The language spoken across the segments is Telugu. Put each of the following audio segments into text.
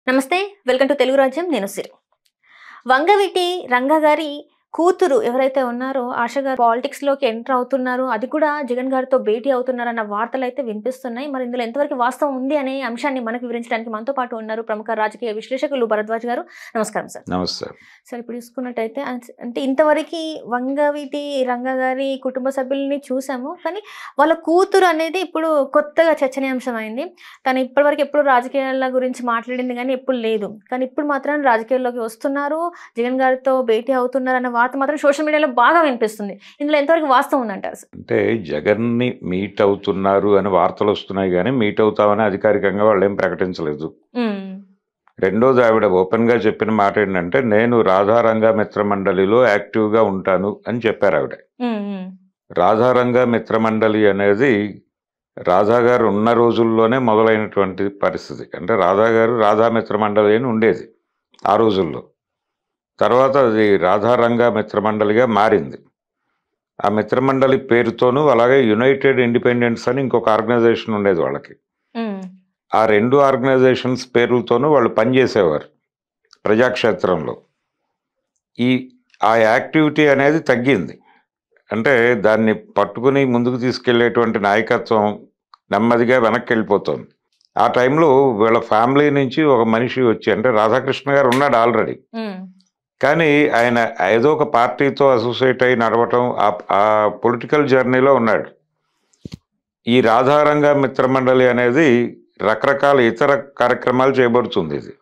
నమస్తే. వెల్కమ్ టు తెలుగు రాజ్యం. నేను సిరి. వంగవీటి రంగా గారి కూతురు ఎవరైతే ఉన్నారో ఆశ గారు పాలిటిక్స్‌లోకి ఎంటర్ అవుతున్నారు. అది కూడా జగన్ గారితో భేటీ అవుతున్నారన్న వార్తలైతే వినిపిస్తున్నాయి. మరి ఇందులో ఎంతవరకు వాస్తవం ఉంది అనే అంశాన్ని మనకు వివరించడానికి మనతో పాటు ఉన్నారు ప్రముఖ రాజకీయ విశ్లేషకులు భరద్వాజ్ గారు. నమస్కారం సార్. నమస్తే. సార్, ఇప్పుడు చూసుకున్నట్టయితే అంటే ఇంతవరకి వంగవీటి రంగా గారి కుటుంబ సభ్యుల్ని చూసాము. కానీ వాళ్ళ కూతురు అనేది ఇప్పుడు కొత్తగా చర్చనీయాంశం అయింది. తను ఇప్పటివరకు ఎప్పుడు రాజకీయాల గురించి మాట్లాడింది గానీ ఎప్పుడు లేదు. కానీ ఇప్పుడు మాత్రం రాజకీయాల్లోకి వస్తున్నారు. జగన్ గారితో భేటీ అవుతున్నారన్న వార్త మాత్రం సోషల్ మీడియాలో బాగా వినిపిస్తుంది. ఇందులో ఎంతవరకు వాస్తవం ఉందంటారు సార్? అంటే జగన్‌ని మీట్ అవుతున్నారు అని వార్తలొస్తున్నాయి గానీ, మీట్ అవుతామని అధికారికంగా వాళ్ళేం ప్రకటించలేదు. హ్మ్. రెండోది ఆవిడ ఓపెన్‌గా చెప్పిన మాటేంటంటే, నేను రాధారంగా మిత్రమండలిలో యాక్టివ్‌గా ఉంటాను అని చెప్పారావిడ. హ్మ్. హ్మ్. రాధారంగా మిత్రమండలి అనేది రాధా గారు ఉన్న రోజుల్లోనే మొదలైనటువంటి పరిస్థితి. అంటే రాధా గారు రాధా మిత్రమండలి అని ఉండేది ఆ రోజుల్లో. తర్వాత అది రాధారంగా మిత్రమండలిగా మారింది. ఆ మిత్రమండలి పేరుతోనూ అలాగే యునైటెడ్ ఇండిపెండెంట్స్ అని ఇంకొక ఆర్గనైజేషన్ ఉండేది వాళ్ళకి. హ్మ్. ఆ 2 ఆర్గనైజేషన్స్ పేర్లతోనూ వాళ్ళు పనిచేసేవారు ప్రజాక్షేత్రంలో. ఈ ఆ యాక్టివిటీ అనేది తగ్గింది. అంటే దాన్ని పట్టుకుని ముందుకు తీసుకెళ్ళేటువంటి నాయకత్వం నెమ్మదిగా వెనక్కెళ్ళిపోతోంది. ఆ టైంలో వీళ్ళ ఫ్యామిలీ నుంచి ఒక మనిషి వచ్చి, అంటే రాధాకృష్ణ గారు ఉన్నాడు ఆల్రెడీ. హ్మ్. కానీ ఆయన ఏదో ఒక పార్టీతో అసోసియేట్ అయ్యి నడవటం ఆ పొలిటికల్ జర్నీలో ఉన్నాడు. ఈ రాధారంగా మిత్రమండలి అనేది రకరకాల ఇతర కార్యక్రమాలు చేయబడుతుంది ఇది.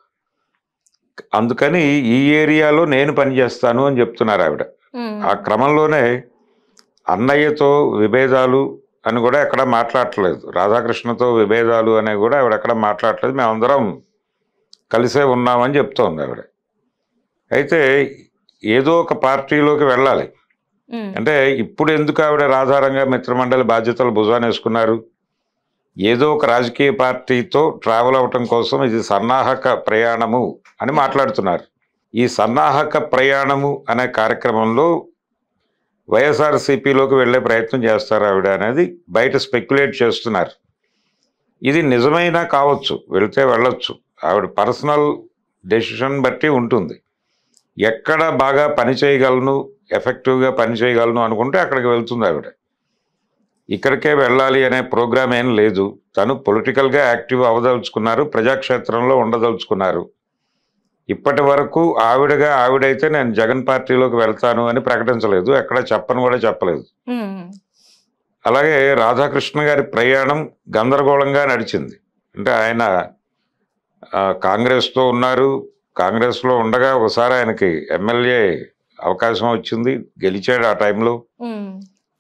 అందుకని ఈ ఏరియాలో నేను పనిచేస్తాను అని చెప్తున్నారు ఆవిడ. హ్మ్. ఆ క్రమంలోనే అన్నయ్యతో విభేదాలు అని కూడా ఎక్కడ మాట్లాడట్లేదు. రాధాకృష్ణతో విభేదాలు అనేవి కూడా ఆవిడ ఎక్కడ మాట్లాడట్లేదు. మేమందరం కలిసే ఉన్నామని చెప్తోంది ఆవిడ. అయితే ఏదో ఒక పార్టీలోకి వెళ్ళాలి. హ్మ్. అంటే ఇప్పుడు ఎందుకు ఆవిడ రాధారంగా మిత్రమండలి బాధ్యతలు భుజానేసుకున్నారు? ఏదో ఒక రాజకీయ పార్టీతో ట్రావెల్ అవ్వటం కోసం ఇది సన్నాహక ప్రయాణము అని మాట్లాడుతున్నారు. ఈ సన్నాహక ప్రయాణము అనే కార్యక్రమంలో వైఎస్ఆర్సీపీలోకి వెళ్ళే ప్రయత్నం చేస్తారు ఆవిడ అనేది బయట స్పెక్యులేట్ చేస్తున్నారు. ఇది నిజమైనా కావచ్చు, వెళ్తే వెళ్ళొచ్చు. ఆవిడ పర్సనల్ డెసిషన్ బట్టి ఉంటుంది. ఎక్కడ బాగా పని చేయగలను, ఎఫెక్టివ్గా పని చేయగలను అనుకుంటే అక్కడికి వెళ్తుంది ఆవిడ. ఇక్కడికే వెళ్ళాలి అనే ప్రోగ్రామ్ ఏం లేదు. తను పొలిటికల్గా యాక్టివ్ అవ్వదలుచుకున్నారు, ప్రజాక్షేత్రంలో ఉండదలుచుకున్నారు. ఇప్పటి వరకు ఆవిడైతే నేను జగన్ పార్టీలోకి వెళ్తాను అని ప్రకటించలేదు, ఎక్కడ చెప్పను కూడా చెప్పలేదు. హ్మ్. అలాగే రాధాకృష్ణ గారి ప్రయాణం గందరగోళంగా నడిచింది. అంటే ఆయన కాంగ్రెస్తో ఉన్నారు. కాంగ్రెస్లో ఉండగా ఒకసారి ఆయనకి ఎమ్మెల్యే అవకాశం వచ్చింది, గెలిచాడు ఆ టైంలో. హ్మ్.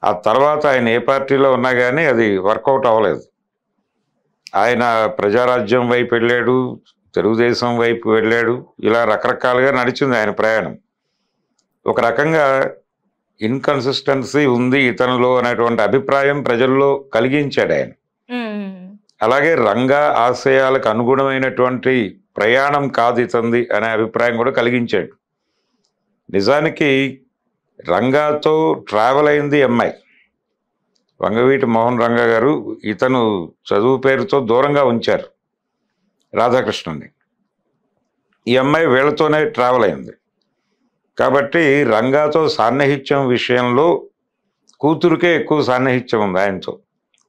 ఆ తర్వాత ఆయన ఏ పార్టీలో ఉన్నా కానీ అది వర్కౌట్ అవ్వలేదు. ఆయన ప్రజారాజ్యం వైపు వెళ్ళాడు, తెలుగుదేశం వైపు వెళ్ళాడు. ఇలా రకరకాలుగా నడిచింది ఆయన ప్రయాణం. ఒక రకంగా ఇన్కన్సిస్టెన్సీ ఉంది ఇతనిలో అనేటువంటి అభిప్రాయం ప్రజల్లో కలిగించాడు ఆయన. హ్మ్. అలాగే రంగా ఆశయాలకు అనుగుణమైనటువంటి ప్రయాణం కాదు ఇతంది అనే అభిప్రాయం కూడా కలిగించాడు. నిజానికి రంగాతో ట్రావెల్ అయింది అమ్మాయి వంగవీటి మోహన్ రంగా గారు. ఇతను చదువు పేరుతో దూరంగా ఉంచారు రాధాకృష్ణని. ఈ అమ్మాయి వీళ్ళతోనే ట్రావెల్ అయింది. కాబట్టి రంగాతో సాన్నిహిత్యం విషయంలో కూతురుకే ఎక్కువ సాన్నిహిత్యం ఉంది ఆయనతో.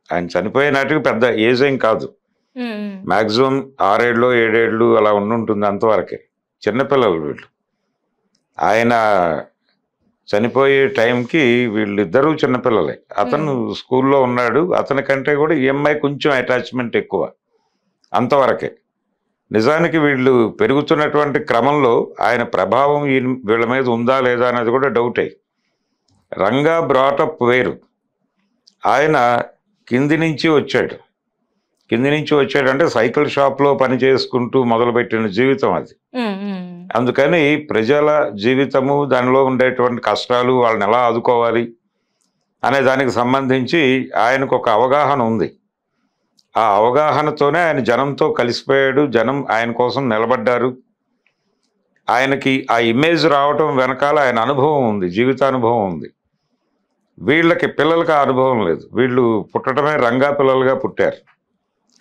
ఆయన చనిపోయే నాటికి పెద్ద ఏజ్ ఏం కాదు, హ్మ్. మ్యాక్సిమం 6 ఏళ్ళు 7 ఏళ్ళు అలా ఉండుంటుంది, అంతవరకే. చిన్నపిల్లలు వీళ్ళు. ఆయన చనిపోయే టైంకి వీళ్ళిద్దరూ చిన్నపిల్లలే. అతను స్కూల్లో ఉన్నాడు. అతని కంటే కూడా ఈ అమ్మాయి కొంచెం అటాచ్మెంట్ ఎక్కువ, అంతవరకే. నిజానికి వీళ్ళు పెరుగుతున్నటువంటి క్రమంలో ఆయన ప్రభావం వీళ్ళ మీద ఉందా లేదా అనేది కూడా డౌటే. రంగా బ్రాటప్ వేరు. ఆయన కింది నుంచి వచ్చాడంటే సైకిల్ షాప్లో పని చేసుకుంటూ మొదలుపెట్టిన జీవితం అది. అందుకని ప్రజల జీవితము, దానిలో ఉండేటువంటి కష్టాలు, వాళ్ళని ఎలా ఆదుకోవాలి అనే దానికి సంబంధించి ఆయనకు ఒక అవగాహన ఉంది. ఆ అవగాహనతోనే ఆయన జనంతో కలిసిపోయాడు. జనం ఆయన కోసం నిలబడ్డారు. ఆయనకి ఆ ఇమేజ్ రావటం వెనకాల ఆయన అనుభవం ఉంది, జీవితానుభవం ఉంది. వీళ్ళకి పిల్లలకి ఆ అనుభవం లేదు. వీళ్ళు పుట్టడమే రంగా పిల్లలుగా పుట్టారు.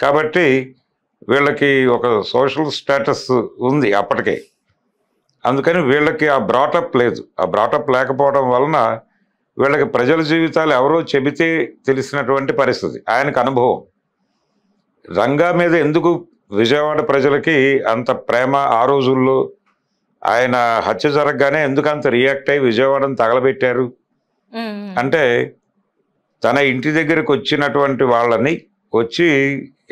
కాబట్టి వీళ్ళకి ఒక సోషల్ స్టేటస్ ఉంది అప్పటికే. అందుకని వీళ్ళకి ఆ బ్రాటప్ లేదు. ఆ బ్రాటప్ లేకపోవడం వలన వీళ్ళకి ప్రజల జీవితాలు ఎవరో చెబితే తెలిసినటువంటి పరిస్థితి. ఆయనకు అనుభవం. రంగా మీద ఎందుకు విజయవాడ ప్రజలకి అంత ప్రేమ ఆ రోజుల్లో, ఆయన హత్య జరగగానే ఎందుకు అంత రియాక్ట్ అయ్యి విజయవాడను తగలబెట్టారు అంటే, తన ఇంటి దగ్గరికి వచ్చినటువంటి వాళ్ళని వచ్చి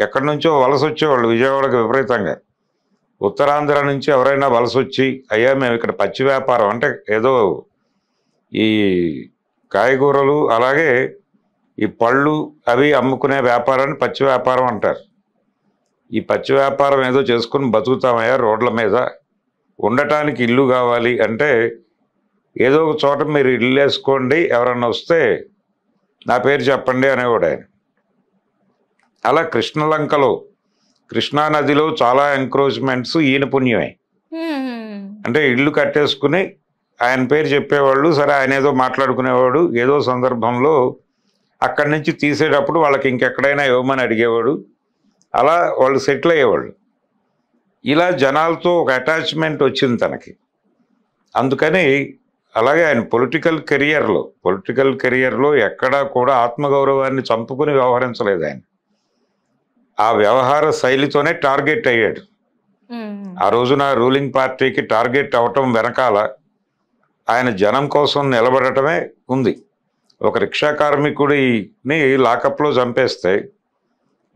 ఎక్కడి నుంచో వలస వచ్చేవాళ్ళు విజయవాడకు విపరీతంగా. ఉత్తరాంధ్ర నుంచి ఎవరైనా వలస వచ్చి, అయ్యా మేము ఇక్కడ పచ్చి వ్యాపారం అంటే ఏదో ఈ కాయగూరలు అలాగే ఈ పళ్ళు అవి అమ్ముకునే వ్యాపారాన్ని పచ్చి వ్యాపారం అంటారు. ఈ పచ్చి వ్యాపారం ఏదో చేసుకుని బతుకుతామయ్యా, రోడ్ల మీద ఉండటానికి ఇల్లు కావాలి అంటే ఏదో ఒక చోట మీరు ఇల్లు వేసుకోండి, ఎవరన్నా వస్తే నా పేరు చెప్పండి అనేవాడు ఆయన. అలా కృష్ణలంకలో, కృష్ణానదిలో చాలా ఎంక్రోచ్మెంట్స్ ఈయన పుణ్యమే. అంటే ఇల్లు కట్టేసుకుని ఆయన పేరు చెప్పేవాళ్ళు. సరే, ఆయన ఏదో మాట్లాడుకునేవాడు. ఏదో సందర్భంలో అక్కడి నుంచి తీసేటప్పుడు వాళ్ళకి ఇంకెక్కడైనా ఇవ్వమని అడిగేవాడు. అలా వాళ్ళు సెటిల్ అయ్యేవాళ్ళు. ఇలా జనాలతో ఒక అటాచ్మెంట్ వచ్చింది తనకి. అందుకని అలాగే ఆయన పొలిటికల్ కెరియర్లో ఎక్కడా కూడా ఆత్మగౌరవాన్ని చంపుకుని వ్యవహరించలేదు ఆయన. ఆ వ్యవహార శైలితోనే టార్గెట్ అయ్యాడు. ఆ రోజున రూలింగ్ పార్టీకి టార్గెట్ అవటం వెనకాల ఆయన జనం కోసం నిలబడటమే ఉంది. ఒక రిక్షా కార్మికుడిని లాకప్లో చంపేస్తే,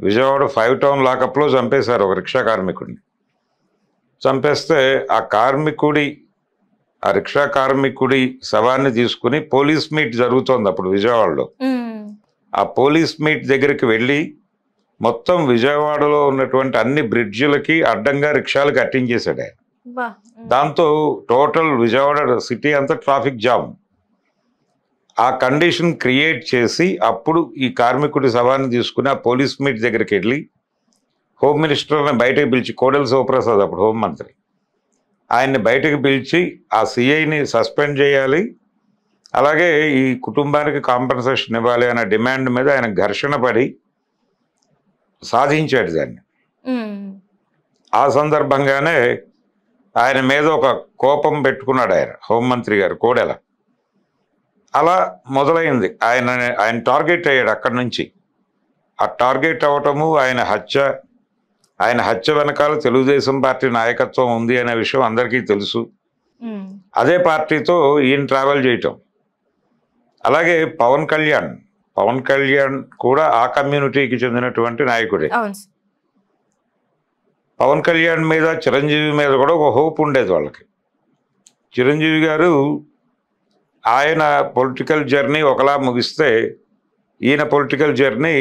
విజయవాడ 5 టౌన్ లాకప్లో చంపేశారు ఒక రిక్షా కార్మికుడిని. చంపేస్తే ఆ రిక్షా కార్మికుడి శవాన్ని తీసుకుని పోలీస్ మీట్ జరుగుతోంది అప్పుడు విజయవాడలో. ఆ పోలీస్ మీట్ దగ్గరికి వెళ్ళి మొత్తం విజయవాడలో ఉన్నటువంటి అన్ని బ్రిడ్జిలకి అడ్డంగా రిక్షాలు కట్టించేశాడు ఆయన. దాంతో టోటల్ విజయవాడ సిటీ అంతా ట్రాఫిక్ జామ్. ఆ కండిషన్ క్రియేట్ చేసి అప్పుడు ఈ కార్మికుడి శవాన్ని తీసుకుని ఆ పోలీస్ మీట్ దగ్గరికి వెళ్ళి హోమ్ మినిస్టర్ని బయటకు పిలిచి, కోడెల శివప్రసాద్ అప్పుడు హోంమంత్రి, ఆయన్ని బయటకు పిలిచి ఆ సిఐని సస్పెండ్ చేయాలి, అలాగే ఈ కుటుంబానికి కాంపెన్సేషన్ ఇవ్వాలి అనే డిమాండ్ మీద ఆయన ఘర్షణ పడి సాధించాడు దాన్ని. ఆ సందర్భంగానే ఆయన మీద ఒక కోపం పెట్టుకున్నాడు ఆయన హోంమంత్రి గారు కోడెల. అలా మొదలైంది. ఆయన టార్గెట్ అయ్యాడు అక్కడి నుంచి. ఆ టార్గెట్ అవటము, ఆయన హత్య వెనకాల తెలుగుదేశం పార్టీ నాయకత్వం ఉంది అనే విషయం అందరికీ తెలుసు. అదే పార్టీతో ఈయన ట్రావెల్ చేయటం. అలాగే పవన్ కళ్యాణ్ కూడా ఆ కమ్యూనిటీకి చెందినటువంటి నాయకుడే. పవన్ కళ్యాణ్ మీద, చిరంజీవి మీద కూడా ఒక హోప్ ఉండేది వాళ్ళకి. చిరంజీవి గారు ఆయన పొలిటికల్ జర్నీ ఒకలా ముగిస్తే, ఈయన పొలిటికల్ జర్నీ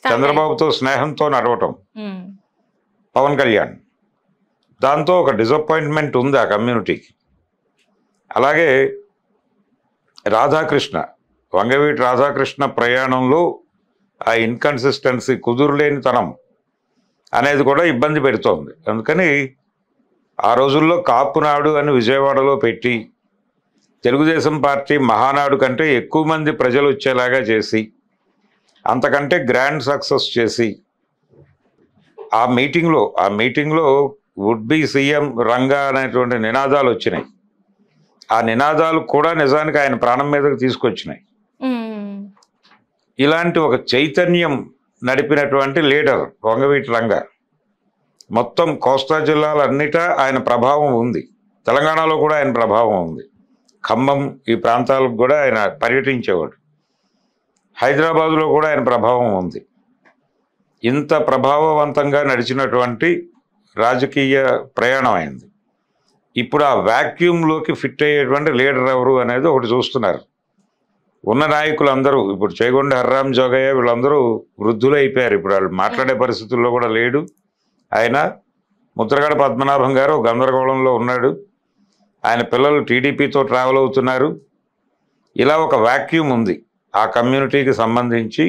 చంద్రబాబుతో స్నేహంతో నడవటం పవన్ కళ్యాణ్. దాంతో ఒక డిసప్పాయింట్మెంట్ ఉంది ఆ కమ్యూనిటీకి. అలాగే వంగవీటి రాధాకృష్ణ ప్రయాణంలో ఆ ఇన్కన్సిస్టెన్సీ, కుదురులేనితనం అనేది కూడా ఇబ్బంది పెడుతోంది. అందుకని ఆ రోజుల్లో కాపునాడు అని విజయవాడలో పెట్టి తెలుగుదేశం పార్టీ మహానాడు కంటే ఎక్కువ మంది ప్రజలు వచ్చేలాగా చేసి, అంతకంటే గ్రాండ్ సక్సెస్ చేసి, ఆ మీటింగ్లో వుడ్ బి సీఎం రంగా అనేటువంటి నినాదాలు వచ్చినాయి. ఆ నినాదాలు కూడా నిజానికి ఆయన ప్రాణం మీదకి తీసుకొచ్చినాయి. ఇలాంటి ఒక చైతన్యం నడిపినటువంటి లీడర్ వంగవీటి రంగా. మొత్తం కోస్తా జిల్లాలన్నిటా ఆయన ప్రభావం ఉంది. తెలంగాణలో కూడా ఆయన ప్రభావం ఉంది. ఖమ్మం ఈ ప్రాంతాలకు కూడా ఆయన పర్యటించేవాడు. హైదరాబాదులో కూడా ఆయన ప్రభావం ఉంది. ఇంత ప్రభావవంతంగా నడిచినటువంటి రాజకీయ ప్రయాణం అయింది. ఇప్పుడు ఆ వ్యాక్యూమ్లోకి ఫిట్ అయ్యేటువంటి లీడర్ ఎవరు అనేది ఒకటి చూస్తున్నారు. ఉన్న నాయకులందరూ ఇప్పుడు చేగొండ హర్రాం జోగయ్య వీళ్ళందరూ వృద్ధులు అయిపోయారు. ఇప్పుడు వాళ్ళు మాట్లాడే పరిస్థితుల్లో కూడా లేడు ఆయన. ముద్రగడ పద్మనాభం గారు గందరగోళంలో ఉన్నాడు. ఆయన పిల్లలు టీడీపీతో ట్రావెల్ అవుతున్నారు. ఇలా ఒక వ్యాక్యూమ్ ఉంది ఆ కమ్యూనిటీకి సంబంధించి.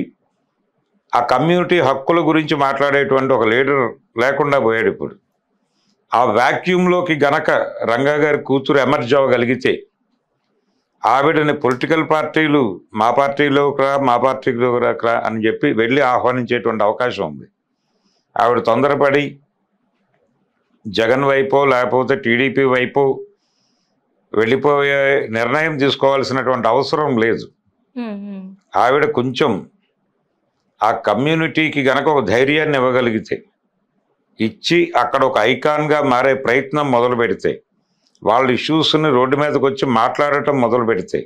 ఆ కమ్యూనిటీ హక్కుల గురించి మాట్లాడేటువంటి ఒక లీడర్ లేకుండా పోయాడు ఇప్పుడు. ఆ వ్యాక్యూమ్లోకి గనక రంగా గారి కూతురు ఎమర్జ్ అవ్వగలిగితే, ఆవిడని పొలిటికల్ పార్టీలు మా పార్టీలోకి రా అని చెప్పి వెళ్ళి ఆహ్వానించేటువంటి అవకాశం ఉంది. ఆవిడ తొందరపడి జగన్ వైపో లేకపోతే టీడీపీ వైపు వెళ్ళిపోయే నిర్ణయం తీసుకోవాల్సినటువంటి అవసరం లేదు. ఆవిడ కొంచెం ఆ కమ్యూనిటీకి గనక ఒక ధైర్యాన్ని ఇవ్వగలిగితే, ఇచ్చి అక్కడ ఒక ఐకాన్గా మారే ప్రయత్నం మొదలు పెడితే, వాళ్ళ ఇష్యూస్ని రోడ్డు మీదకి వచ్చి మాట్లాడటం మొదలు పెడితే,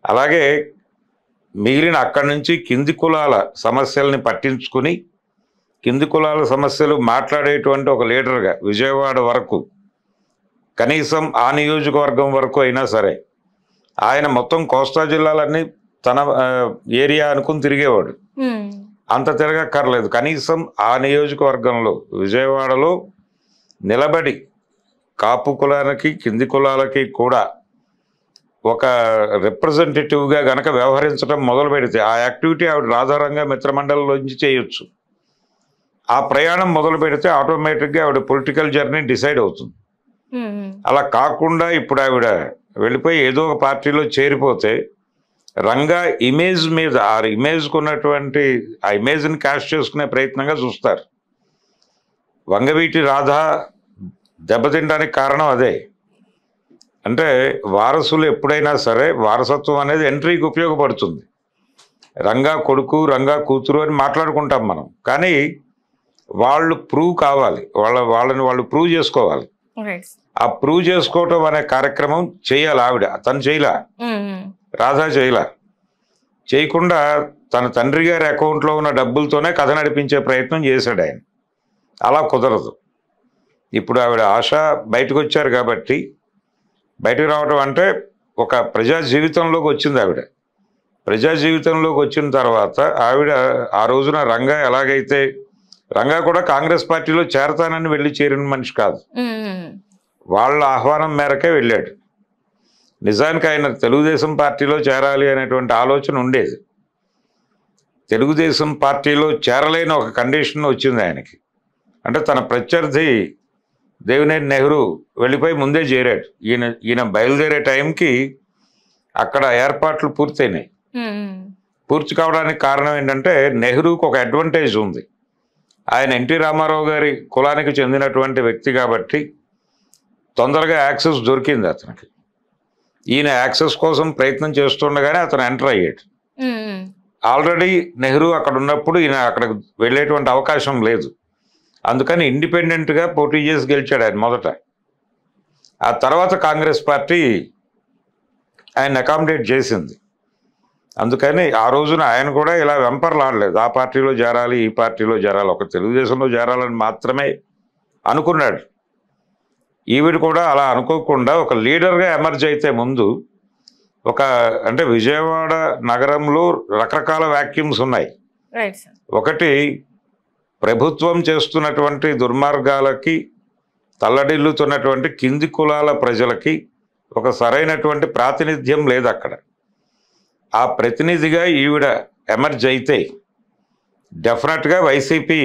అలాగే మిగిలిన అక్కడి నుంచి కింది కులాల సమస్యల్ని పట్టించుకుని కింది కులాల సమస్యలు మాట్లాడేటువంటి ఒక లీడర్గా విజయవాడ వరకు, కనీసం ఆ నియోజకవర్గం వరకు అయినా సరే, ఆయన మొత్తం కోస్తా జిల్లాలన్నీ తన ఏరియా అనుకుని తిరిగేవాడు. అంత తిరగక్కర్లేదు, కనీసం ఆ నియోజకవర్గంలో విజయవాడలో నిలబడి కాపు కులానికి కింది కులాలకి కూడా ఒక రిప్రజెంటేటివ్గా గనక వ్యవహరించడం మొదలు పెడితే, ఆ యాక్టివిటీ ఆవిడ రాధారంగా మిత్రమండలిలోంచి చేయొచ్చు. ఆ ప్రయాణం మొదలు పెడితే ఆటోమేటిక్గా ఆవిడ పొలిటికల్ జర్నీ డిసైడ్ అవుతుంది. అలా కాకుండా ఇప్పుడు ఆవిడ వెళ్ళిపోయి ఏదో ఒక పార్టీలో చేరిపోతే రంగా ఇమేజ్ మీద, ఆ ఇమేజ్కి ఉన్నటువంటి ఆ ఇమేజ్ని క్యాష్ చేసుకునే ప్రయత్నంగా చూస్తారు. వంగవీటి రాధ దెబ్బతింటానికి కారణం అదే. అంటే వారసులు ఎప్పుడైనా సరే వారసత్వం అనేది ఎంట్రీకి ఉపయోగపడుతుంది. రంగా కొడుకు రంగా కూతురు అని మాట్లాడుకుంటాం మనం, కానీ వాళ్ళు ప్రూవ్ కావాలి, వాళ్ళని వాళ్ళు ప్రూవ్ చేసుకోవాలి. ఆ ప్రూవ్ చేసుకోవటం అనే కార్యక్రమం చేయాలి ఆవిడ. తను చేయలా, రాధా చేయలా. చేయకుండా తన తండ్రి గారి అకౌంట్లో ఉన్న డబ్బులతోనే కథ నడిపించే ప్రయత్నం చేశాడు ఆయన. అలా కుదరదు. ఇప్పుడు ఆవిడ ఆశ బయటకు వచ్చారు కాబట్టి, బయటకు రావటం అంటే ఒక ప్రజా జీవితంలోకి వచ్చింది ఆవిడ. ప్రజా జీవితంలోకి వచ్చిన తర్వాత ఆవిడ ఆ రోజున రంగా ఎలాగైతే, రంగా కూడా కాంగ్రెస్ పార్టీలో చేరతానని వెళ్ళి చేరిన మనిషి కాదు, వాళ్ళ ఆహ్వానం మేరకే వెళ్ళాడు. నిజానికి ఆయన తెలుగుదేశం పార్టీలో చేరాలి అనేటువంటి ఆలోచన ఉండేది. తెలుగుదేశం పార్టీలో చేరలేని ఒక కండిషన్ వచ్చింది ఆయనకి. అంటే తన ప్రత్యర్థి దేవినేని నెహ్రూ వెళ్ళిపోయి ముందే చేరాడు. ఈయన బయలుదేరే టైంకి అక్కడ ఏర్పాట్లు పూర్తయినాయి. పూర్తి కావడానికి కారణం ఏంటంటే నెహ్రూకి ఒక అడ్వాంటేజ్ ఉంది. ఆయన ఎన్టీ రామారావు గారి కులానికి చెందినటువంటి వ్యక్తి కాబట్టి తొందరగా యాక్సెస్ దొరికింది అతనికి. ఈయన యాక్సెస్ కోసం ప్రయత్నం చేస్తుండగానే అతను ఎంటర్ అయ్యాడు. ఆల్రెడీ నెహ్రూ అక్కడ ఉన్నప్పుడు ఈయన అక్కడికి వెళ్ళేటువంటి అవకాశం లేదు. అందుకని ఇండిపెండెంట్గా పోటీ చేసి గెలిచాడు ఆయన మొదట. ఆ తర్వాత కాంగ్రెస్ పార్టీ ఆయన అకామిడేట్ చేసింది. అందుకని ఆ రోజున ఆయన కూడా ఇలా వెంపర్లాడలేదు, ఆ పార్టీలో చేరాలి ఈ పార్టీలో చేరాలి, ఒక తెలుగుదేశంలో చేరాలని మాత్రమే అనుకున్నాడు. ఈవిడ కూడా అలా అనుకోకుండా ఒక లీడర్గా ఎమర్జ్ అయితే ముందు అంటే విజయవాడ నగరంలో రకరకాల వ్యాక్యూమ్స్ ఉన్నాయి. ఒకటి, ప్రభుత్వం చేస్తున్నటువంటి దుర్మార్గాలకి తల్లడిల్లుతున్నటువంటి కింది కులాల ప్రజలకి ఒక సరైనటువంటి ప్రాతినిధ్యం లేదు అక్కడ. ఆ ప్రతినిధిగా ఈవిడ ఎమర్జ్ అయితే డెఫినెట్గా వైసీపీ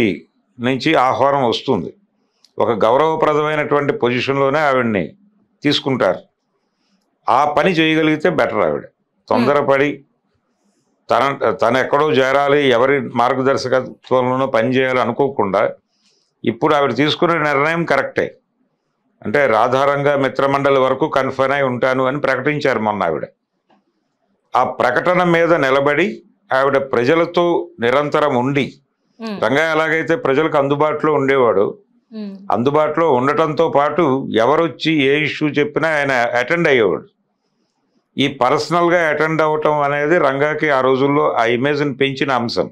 నుంచి ఆహ్వానం వస్తుంది. ఒక గౌరవప్రదమైనటువంటి పొజిషన్లోనే ఆవిడ్ని తీసుకుంటారు. ఆ పని చేయగలిగితే బెటర్. ఆవిడ తొందరపడి తను ఎక్కడో చేరాలి, ఎవరి మార్గదర్శకత్వంలోనో పనిచేయాలి అనుకోకుండా ఇప్పుడు ఆవిడ తీసుకునే నిర్ణయం కరెక్టే. అంటే రాధారంగా మిత్రమండలి వరకు కన్ఫర్మ్ అయి ఉంటాను అని ప్రకటించారు మొన్న ఆవిడ. ఆ ప్రకటన మీద నిలబడి ఆవిడ ప్రజలతో నిరంతరం ఉండి, రంగా ఎలాగైతే ప్రజలకు అందుబాటులో ఉండేవాడు, అందుబాటులో ఉండటంతో పాటు ఎవరొచ్చి ఏ ఇష్యూ చెప్పినా ఆయన అటెండ్ అయ్యేవాడు. ఈ పర్సనల్గా అటెండ్ అవ్వటం అనేది రంగాకి ఆ రోజుల్లో ఆ ఇమేజ్ని పెంచిన అంశం.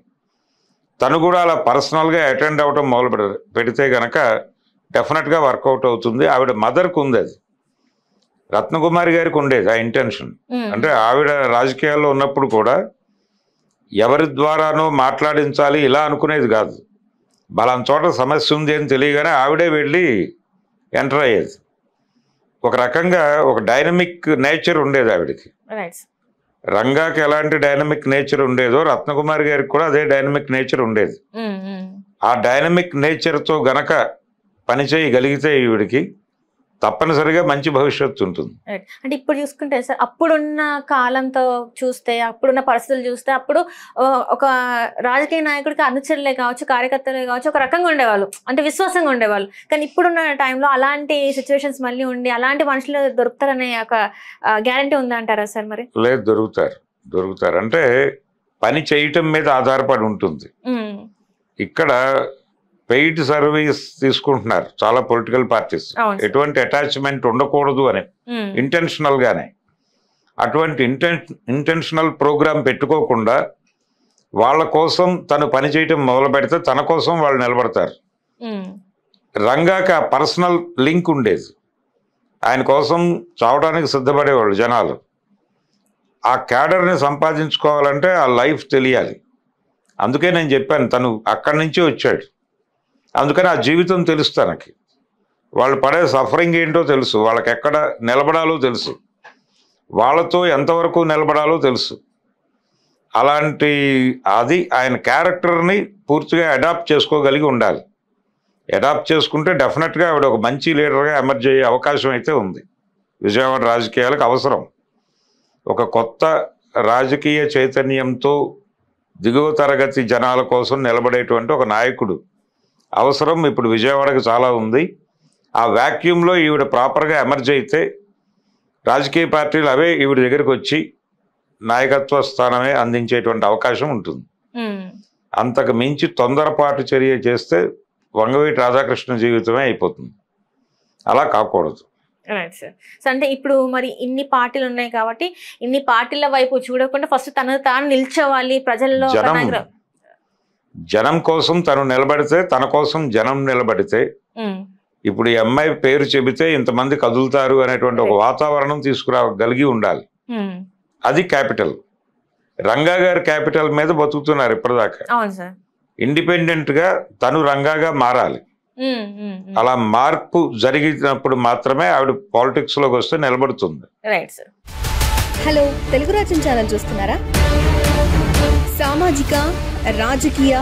తను కూడా అలా పర్సనల్గా అటెండ్ అవ్వటం మొదలు పెడితే కనుక డెఫినెట్గా వర్కౌట్ అవుతుంది. ఆవిడ మదర్కి ఉంది అది, రత్నకుమారి గారికి ఉండేది ఆ ఇంటెన్షన్. అంటే ఆవిడ రాజకీయాల్లో ఉన్నప్పుడు కూడా ఎవరి ద్వారానో మాట్లాడించాలి ఇలా అనుకునేది కాదు. బలాన్ చోట సమస్య ఉంది అని తెలియగానే ఆవిడే వెళ్ళి ఎంటర్ అయ్యేది. ఒక రకంగా ఒక డైనమిక్ నేచర్ ఉండేది ఆవిడకి. రంగాకి ఎలాంటి డైనమిక్ నేచర్ ఉండేదో రత్నకుమారి గారికి కూడా అదే డైనమిక్ నేచర్ ఉండేది. ఆ డైనమిక్ నేచర్తో గనక పనిచేయగలిగితే ఈవిడికి తప్పనిసరిగా మంచి భవిష్యత్తు ఉంటుంది. అంటే ఇప్పుడు చూసుకుంటే సార్, అప్పుడున్న కాలంతో చూస్తే, అప్పుడున్న పరిస్థితులు చూస్తే, అప్పుడు ఒక రాజకీయ నాయకుడికి అనుచరులే కావచ్చు, కార్యకర్తలే కావచ్చు, ఒక రకంగా ఉండేవాళ్ళు, అంటే విశ్వాసంగా ఉండేవాళ్ళు. కానీ ఇప్పుడున్న టైంలో అలాంటి సిచ్యువేషన్స్ మళ్ళీ ఉండి అలాంటి మనుషులు దొరుకుతారనే ఒక గ్యారంటీ ఉందా అంటారా సార్? మరి లేదు, దొరుకుతారు. అంటే పని చేయటం మీద ఆధారపడి ఉంటుంది. ఇక్కడ పెయిడ్ సర్వీస్ తీసుకుంటున్నారు చాలా పొలిటికల్ పార్టీస్, ఎటువంటి అటాచ్మెంట్ ఉండకూడదు అని ఇంటెన్షనల్ గానే. అటువంటి ఇంటెన్షనల్ ప్రోగ్రామ్ పెట్టుకోకుండా వాళ్ళ కోసం తను పని చేయటం మొదలు పెడితే తన కోసం వాళ్ళు నిలబడతారు. రంగాకి ఆ పర్సనల్ లింక్ ఉండేది, ఆయన కోసం చావడానికి సిద్ధపడేవాళ్ళు జనాలు. ఆ క్యాడర్ని సంపాదించుకోవాలంటే ఆ లైఫ్ తెలియాలి. అందుకే నేను చెప్పాను, తను అక్కడి నుంచి వచ్చాడు, అందుకని ఆ జీవితం తెలుసు తనకి. వాళ్ళు పడే సఫరింగ్ ఏంటో తెలుసు, వాళ్ళకి ఎక్కడ నిలబడాలో తెలుసు, వాళ్ళతో ఎంతవరకు నిలబడాలో తెలుసు. అలాంటి అది ఆయన క్యారెక్టర్ని పూర్తిగా అడాప్ట్ చేసుకోగలిగి ఉండాలి. అడాప్ట్ చేసుకుంటే డెఫినెట్గా ఆవిడ ఒక మంచి లీడర్గా ఎమర్జ్ అయ్యే అవకాశం అయితే ఉంది. విజయవాడ రాజకీయాలకు అవసరం ఒక కొత్త రాజకీయ చైతన్యంతో దిగువ తరగతి జనాల కోసం నిలబడేటువంటి ఒక నాయకుడు అవసరం ఇప్పుడు విజయవాడకు చాలా ఉంది. ఆ వ్యాక్యూమ్లో ఈవిడ ప్రాపర్గా ఎమర్జ్ అయితే రాజకీయ పార్టీలు అవే ఈవిడ దగ్గరికి వచ్చి నాయకత్వ స్థానమే అందించేటువంటి అవకాశం ఉంటుంది. అంతకు మించి తొందరపాటు చర్య చేస్తే వంగవీటి రాధాకృష్ణ జీవితమే అయిపోతుంది. అలా కాకూడదు. Right sir. సో అంటే ఇప్పుడు మరి ఇన్ని పార్టీలు ఉన్నాయి కాబట్టి ఇన్ని పార్టీల వైపు చూడకుండా ఫస్ట్ తను తాను నిల్చోవాలి ప్రజల్లో. జనం కోసం తను నిలబడితే, తన కోసం జనం నిలబడితే, ఇప్పుడు ఈ అమ్మాయి పేరు చెబితే ఇంతమంది కదులుతారు అనేటువంటి ఒక వాతావరణం తీసుకురాగలిగి ఉండాలి. అది క్యాపిటల్. రంగా గారి క్యాపిటల్ మీద బతుకుతున్నారు ఇప్పటిదాకా. ఇండిపెండెంట్ గా తను రంగాగా మారాలి. అలా మార్పు జరిగినప్పుడు మాత్రమే ఆవిడ పాలిటిక్స్ లోకి వస్తే నిలబడుతుంది. Right sir. హలో, తెలుగు రాజ్యం ఛానల్ చూస్తున్నారా? సామాజిక రాజకీయ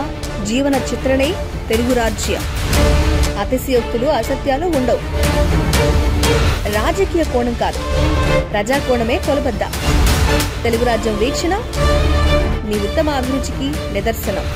జీవన చిత్రణే తెలుగు రాజ్యం. అతిశయోక్తులు అసత్యాలు ఉండవు. రాజకీయ కోణం కాదు, ప్రజా కోణమే కొలబద్ద. తెలుగు రాజ్యం వీక్షణ మీ ఉత్తమ అభిరుచికి నిదర్శనం.